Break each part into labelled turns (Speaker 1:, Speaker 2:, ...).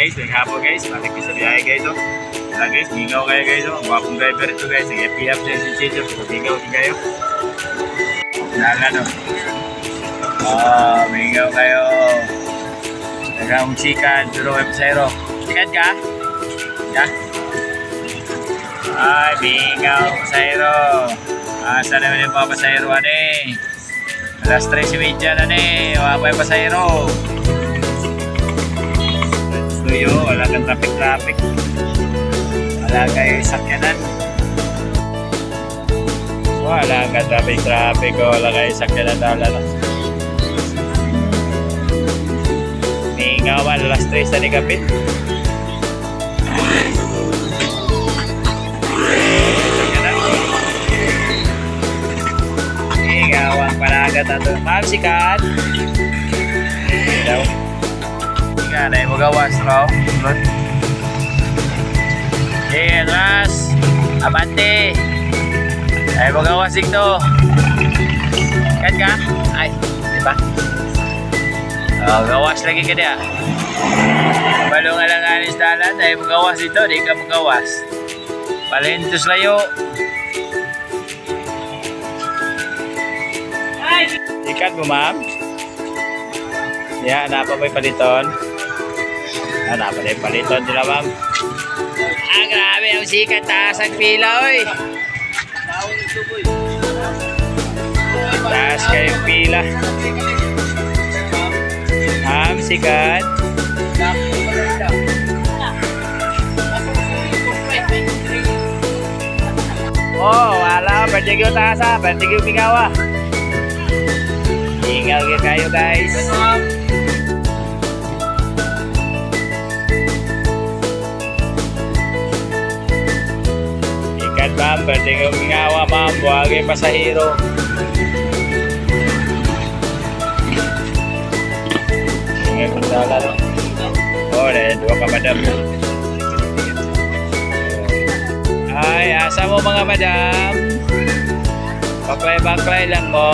Speaker 1: guys, hapon guys, balik ko sa biyahe guys oh. Wala guys, mingaw kayo guys oh. Ang wapong driver ito guys, nag-FPF sa Chicho, mingaw din kayo. Nalan oh. Mingaw kayo. Nag-amusikan, pero may pasayro. Sikat ka? Ya? Ay, mingaw, pasayro. Asa naman yung mga pasayro ane? Alas 3:30 na ne, wala pa yung pasayro. Suyo, wala kang traffic. Wala kayo sakyanan. Wala kang traffic, wala kayo sakyanan. Mingawan, alas 3 na ni kapit. Mingawan panagat na ito. Ma'am, sikat. Daw. Nga na yung magawas raw. Mas abante. Ay magawas ito. Kan ka? Ay, di ba? Gawas lagi ka dia. Balong alanganis dalan ay magawas ito, di ka magawas. Palentos layo. Ikat mo, ma'am? Ya, napa may paliton? Napa may paliton sila, ma'am? Grabe ang sikat, taas ang pila, oy. Taas kayong pila. Ma'am, sikat. Oh, wala. Bertigyo taas ha. Bertigyo mingawa. Ingal kayo guys. Ikan ma'am, bertigyo mingawa ma'am. Huwag yung pasahero. Oh, dua ka madam. Ay, asa mo mga madam? Baklay lang mo.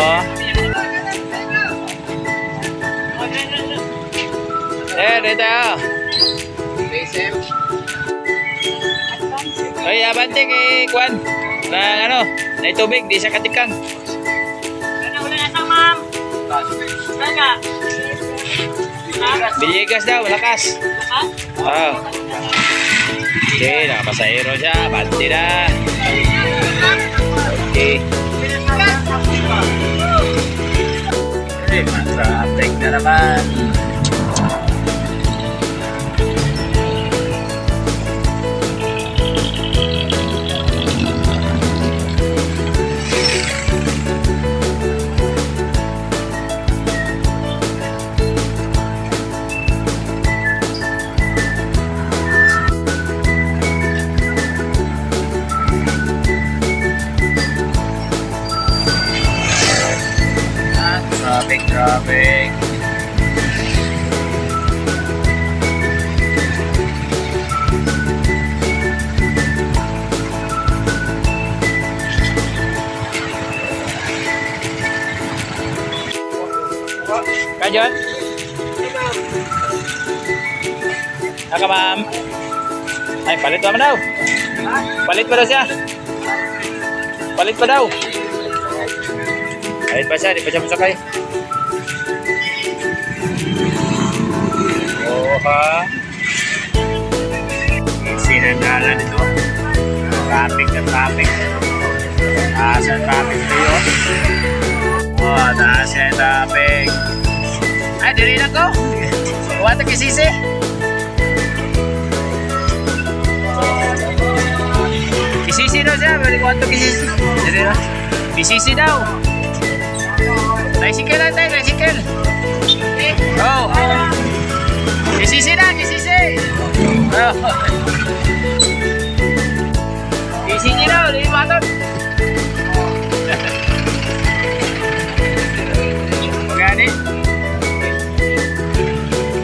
Speaker 1: Dito. Ay, abante kay Kwan. Na ano, na tubig, di siya katikang.
Speaker 2: Wala na ma'am. Wala.
Speaker 1: Biligas daw, lakas. Oh. Okay, nakapasahero siya. Banti na. Okay. Okay, traffic na naman. Traffic. Kajon? Naka ma'am? Ay, palit pa daw. Palit pa daw siya. Palit pa daw. Palit pa siya, di pa siya masakay. Ha? Sinandalan ito. Traffic na traffic. Taas ang traffic dito. Oh, taas ang traffic. Ay, diri na ko. Wata kisisi. Kisisi daw siya. Balik wata kisisi. Diri na. Kisisi daw. Tricycle lang tayo, tricycle. Oh. Kisisi na, kisisi! Oh. Kisisi na, ulit matot! Magani?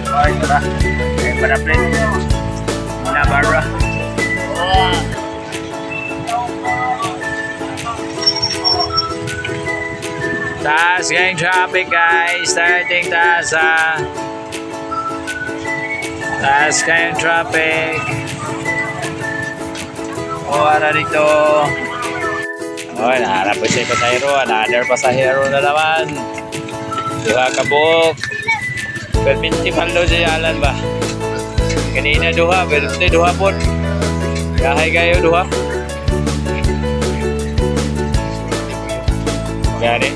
Speaker 1: Oh, ito na. Ay, para plate. Navarra. Taas ngayong traffic guys. Starting taas ha. Taas kayong traffic. O, ano dito? O, nahanap po siya yung pasahero. Another pasahero na naman. Duha ka buok. Perminti malo siya alan ba? Kanina duha, pero ito duha po. Kahay kayo duha. Gani.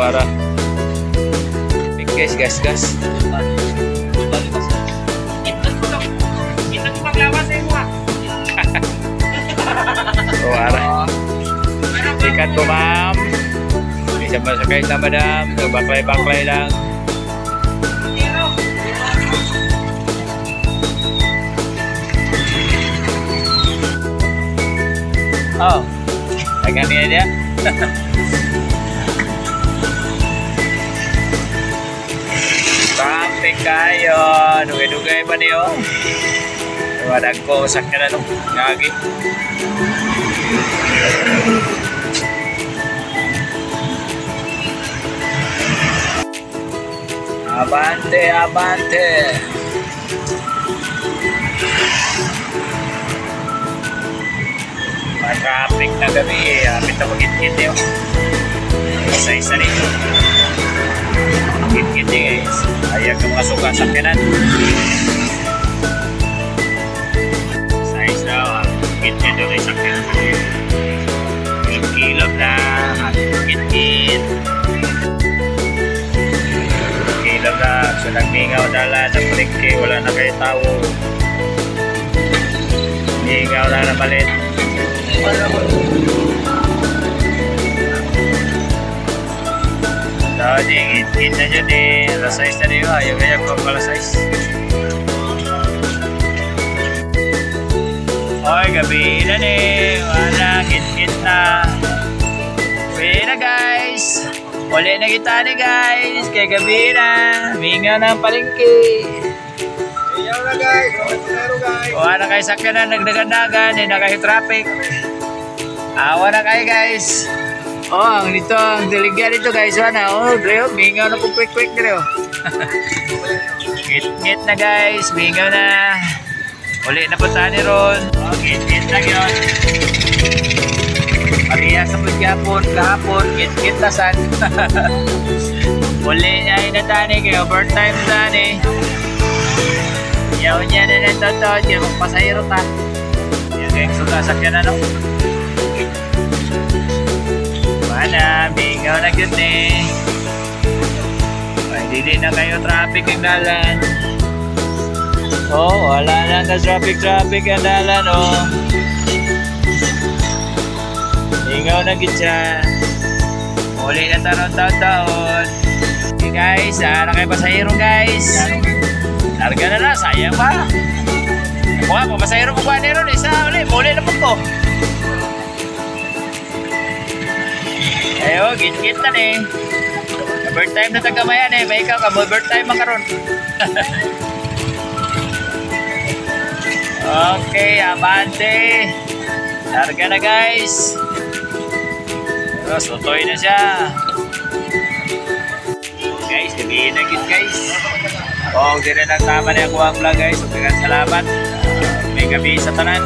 Speaker 1: Ara. Guys, gas.
Speaker 2: Kita ko maglawas sa imo.
Speaker 1: Ara. Ikat ko, ma'am. Bisa masakay sa madam. Baklay lang. Oh, agak ni dia. Traffic kayo. Dugay-dugay pa niyo. Wadag ko sakyan na nung ngagi. Abante. Traffic na gabi. Apit na magit-git yun. Isa-isa nito. Magit-git guys. Ayaw ka mga suka sa kanan. Size daw. Magit-git doon ay sa kanan. Kilog na. Magit-git. Kilog na. So nagmingaw dala ng palengke. Wala na kayo tao. Mingaw na na malit. Tadi kita jadi size tadi lah, ya banyak kalau size. Oy, gabi na ni, wala kit na. Gabi na guys, uli na kita ni guys, kay gabi na, minga na palengke.
Speaker 3: Iyaw na guys, guys.
Speaker 1: Wala kayo sakyan na nagdagan-dagan, hindi na kayo traffic. Awa na kayo guys. Oh, ang dito, ang diligyan dito guys. Wana, oh, Dreo, mingaw na po quick Dreo. Ngit na guys, mingaw na. Uli na po tayo ni Ron. Oh, ngit na yun. Pariya sa pagkapon, kahapon, ngit na san. Uli ay na tayo kayo, overtime tayo. Yaw niya na toto, diyan magpasahiro ta. Yan kayong sugasakyan na no. Wala, bingaw na yun eh. Ay, hindi na kayo traffic ang dalan. Oh, wala na ka traffic ang dalan oh. Bingaw na yun siya. Uli na taon. Okay guys, na kayo pasahiro guys. Larga na na, sayang pa. Ako nga, papasahiro ko ba nero? Isa, muli na po ko. Ayo, git-git na eh. Overtime na tagamayan eh. May ikaw ka, overtime makaroon. Okay, abante. Larga na guys. Sutoy na siya. Guys, gabihin na git guys. Oh, di rin ang tama na ako ang vlog guys. Salamat. May gabi sa tanan.